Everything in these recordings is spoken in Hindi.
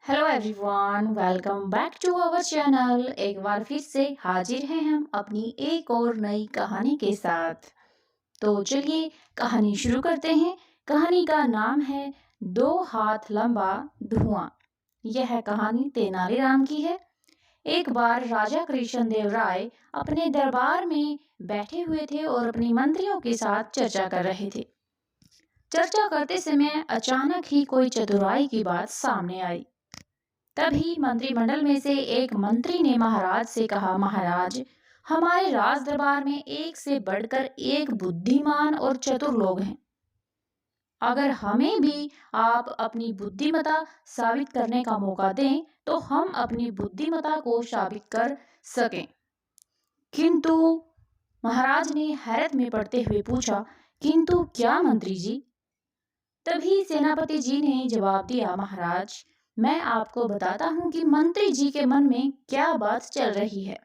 Hello everyone, welcome back to our channel. एक बार फिर से हाजिर हैं हम अपनी एक और नई कहानी के साथ। तो चलिए कहानी शुरू करते हैं। कहानी का नाम है दो हाथ लंबा धुआं। यह कहानी तेनालीराम की है। एक बार राजा कृष्णदेव राय अपने दरबार में बैठे हुए थे और अपने मंत्रियों के साथ चर्चा कर रहे थे। चर्चा करते समय अचानक ही कोई चतुराई की बात सामने आई। तभी मंत्रिमंडल में से एक मंत्री ने महाराज से कहा, महाराज, हमारे राज दरबार में एक से बढ़कर एक बुद्धिमान और चतुर लोग हैं। अगर हमें भी आप अपनी बुद्धिमता साबित करने का मौका दें तो हम अपनी बुद्धिमता को साबित कर सकें। किंतु महाराज ने हैरत में पड़ते हुए पूछा, किंतु क्या मंत्री जी? तभी सेनापति जी ने जवाब दिया, महाराज, मैं आपको बताता हूं कि मंत्री जी के मन में क्या बात चल रही है।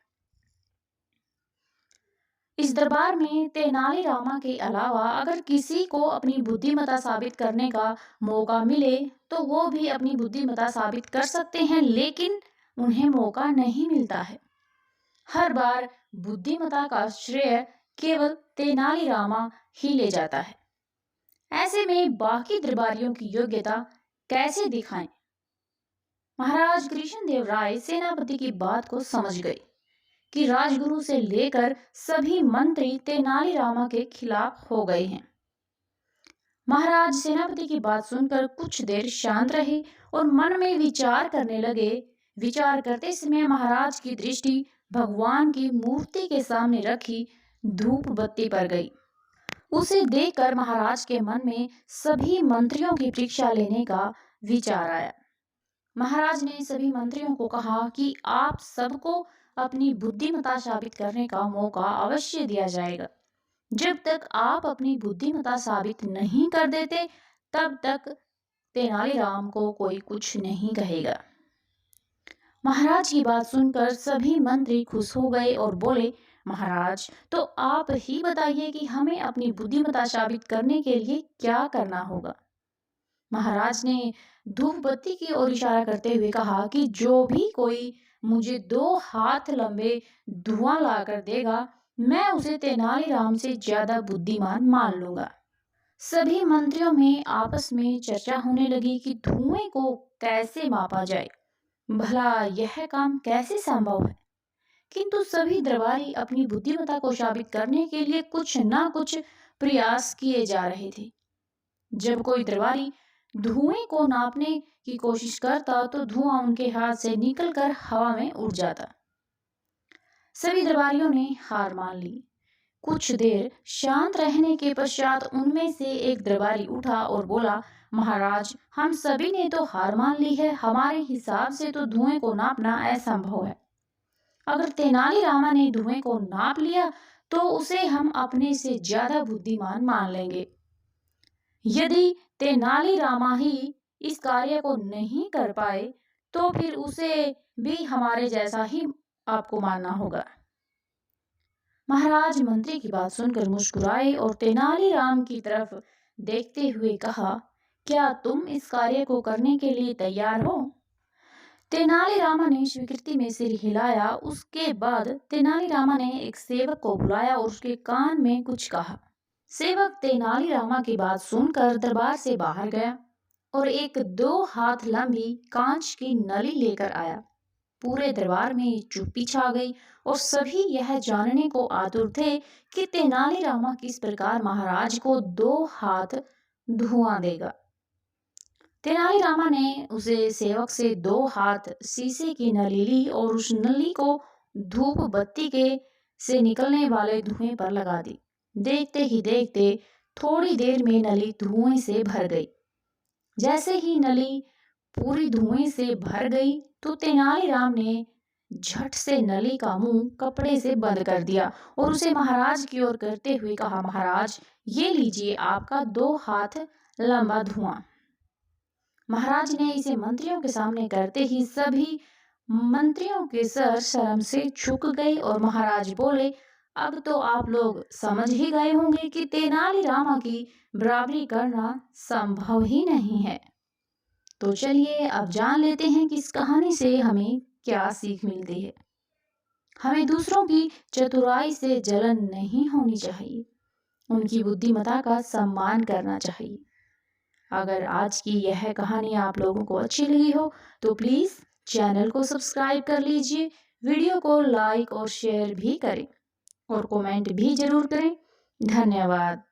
इस दरबार में तेनालीरामा के अलावा अगर किसी को अपनी बुद्धिमता साबित करने का मौका मिले तो वो भी अपनी बुद्धिमता साबित कर सकते हैं, लेकिन उन्हें मौका नहीं मिलता है। हर बार बुद्धिमता का श्रेय केवल तेनालीरामा ही ले जाता है। ऐसे में बाकी दरबारियों की योग्यता कैसे दिखाएं? महाराज कृष्णदेव राय सेनापति की बात को समझ गए कि राजगुरु से लेकर सभी मंत्री तेनालीरामा के खिलाफ हो गए हैं। महाराज सेनापति की बात सुनकर कुछ देर शांत रहे और मन में विचार करने लगे। विचार करते समय महाराज की दृष्टि भगवान की मूर्ति के सामने रखी धूप बत्ती पर गई। उसे देखकर महाराज के मन में सभी मंत्रियों की परीक्षा लेने का विचार आया। महाराज ने सभी मंत्रियों को कहा कि आप सबको अपनी बुद्धिमता साबित करने का मौका अवश्य दिया जाएगा। जब तक आप अपनी बुद्धिमता साबित नहीं कर देते तब तक तेनालीराम को कोई कुछ नहीं कहेगा। महाराज की बात सुनकर सभी मंत्री खुश हो गए और बोले, महाराज, तो आप ही बताइए कि हमें अपनी बुद्धिमता साबित करने के लिए क्या करना होगा। महाराज ने धूप बत्ती की ओर इशारा करते हुए कहा कि जो भी कोई मुझे 2 हाथ लंबे धुआं लाकर देगा, मैं उसे तेनालीराम से ज्यादा बुद्धिमान मान लूंगा। सभी मंत्रियों में आपस में चर्चा होने लगी कि धुएं को कैसे मापा जाए, भला यह काम कैसे संभव है। किंतु सभी दरबारी अपनी बुद्धिमता को साबित करने के लिए कुछ ना कुछ प्रयास किए जा रहे थे। जब कोई दरबारी धुएं को नापने की कोशिश करता तो धुआं उनके हाथ से निकलकर हवा में उड़ जाता। सभी दरबारियों ने हार मान ली। कुछ देर शांत रहने के पश्चात उनमें से एक दरबारी उठा और बोला, महाराज, हम सभी ने तो हार मान ली है। हमारे हिसाब से तो धुएं को नापना असंभव है। अगर तेनालीरामा ने धुएं को नाप लिया तो उसे हम अपने से ज्यादा बुद्धिमान मान लेंगे। यदि तेनालीरामा ही इस कार्य को नहीं कर पाए तो फिर उसे भी हमारे जैसा ही आपको मानना होगा। महाराज मंत्री की बात सुनकर मुस्कुराए और तेनालीराम की तरफ देखते हुए कहा, क्या तुम इस कार्य को करने के लिए तैयार हो? तेनालीरामा ने स्वीकृति में सिर हिलाया। उसके बाद तेनालीरामा ने एक सेवक को बुलाया और उसके कान में कुछ कहा। सेवक तेनालीरामा की बात सुनकर दरबार से बाहर गया और एक 2 हाथ लंबी कांच की नली लेकर आया। पूरे दरबार में चुप्पी छा गई और सभी यह जानने को आतुर थे कि तेनालीरामा किस प्रकार महाराज को 2 हाथ धुआं देगा। तेनालीरामा ने उसे सेवक से 2 हाथ शीशे की नली ली और उस नली को धूप बत्ती के से निकलने वाले धुएं पर लगा दी। देखते ही देखते थोड़ी देर में नली धुएं से भर गई। जैसे ही नली पूरी धुएं से भर गई तो तेनालीराम ने झट से नली का मुंह कपड़े से बंद कर दिया और उसे महाराज की ओर करते हुए कहा, महाराज, ये लीजिए आपका 2 हाथ लंबा धुआं। महाराज ने इसे मंत्रियों के सामने करते ही सभी मंत्रियों के सर शर्म से झुक गए और महाराज बोले, अब तो आप लोग समझ ही गए होंगे कि तेनालीरामा की बराबरी करना संभव ही नहीं है। तो चलिए अब जान लेते हैं कि इस कहानी से हमें क्या सीख मिलती है। हमें दूसरों की चतुराई से जलन नहीं होनी चाहिए, उनकी बुद्धिमत्ता का सम्मान करना चाहिए। अगर आज की यह कहानी आप लोगों को अच्छी लगी हो तो प्लीज़ चैनल को सब्सक्राइब कर लीजिए, वीडियो को लाइक और शेयर भी करें और कमेंट भी ज़रूर करें। धन्यवाद।